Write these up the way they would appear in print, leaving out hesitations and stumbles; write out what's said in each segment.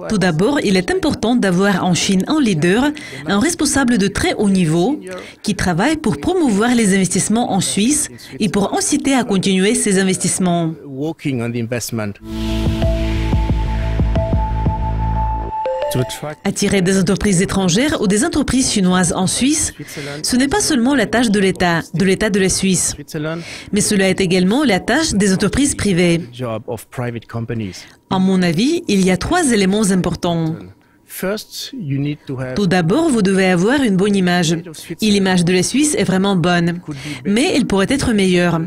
Tout d'abord, il est important d'avoir en Chine un leader, un responsable de très haut niveau, qui travaille pour promouvoir les investissements en Suisse et pour inciter à continuer ces investissements. Attirer des entreprises étrangères ou des entreprises chinoises en Suisse, ce n'est pas seulement la tâche de l'État de la Suisse, mais cela est également la tâche des entreprises privées. À mon avis, il y a 3 éléments importants. Tout d'abord, vous devez avoir une bonne image. Et l'image de la Suisse est vraiment bonne. Mais elle pourrait être meilleure.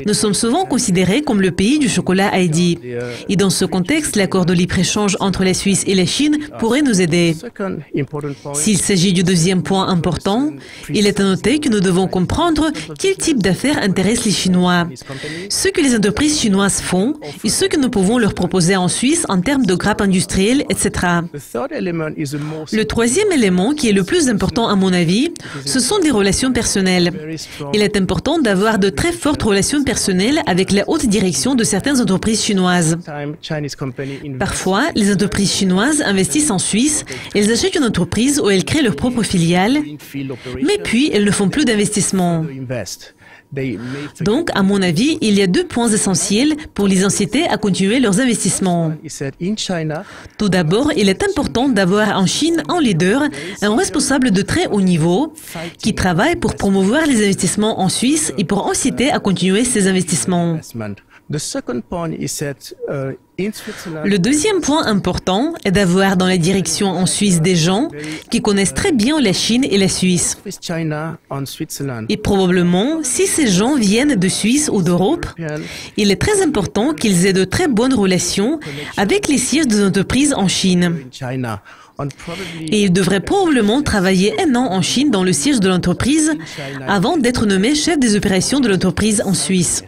Nous sommes souvent considérés comme le pays du chocolat Heidi. Et dans ce contexte, l'accord de libre-échange entre la Suisse et la Chine pourrait nous aider. S'il s'agit du deuxième point important, il est à noter que nous devons comprendre quel type d'affaires intéresse les Chinois. Ce que les entreprises chinoises font et ce que nous pouvons leur proposer en Suisse en termes de grappes industrielles, etc. Le troisième élément, qui est le plus important à mon avis, ce sont des relations personnelles. Il est important d'avoir de très fortes relations personnelles avec la haute direction de certaines entreprises chinoises. Parfois, les entreprises chinoises investissent en Suisse, elles achètent une entreprise ou elles créent leur propre filiale, mais puis elles ne font plus d'investissement. Donc, à mon avis, il y a 2 points essentiels pour les inciter à continuer leurs investissements. Tout d'abord, il est important d'avoir en Chine un leader, un responsable de très haut niveau, qui travaille pour promouvoir les investissements en Suisse et pour inciter à continuer ces investissements. Le deuxième point important est d'avoir dans la direction en Suisse des gens qui connaissent très bien la Chine et la Suisse. Et probablement, si ces gens viennent de Suisse ou d'Europe, il est très important qu'ils aient de très bonnes relations avec les sièges des entreprises en Chine. Et ils devraient probablement travailler 1 an en Chine dans le siège de l'entreprise avant d'être nommés chef des opérations de l'entreprise en Suisse.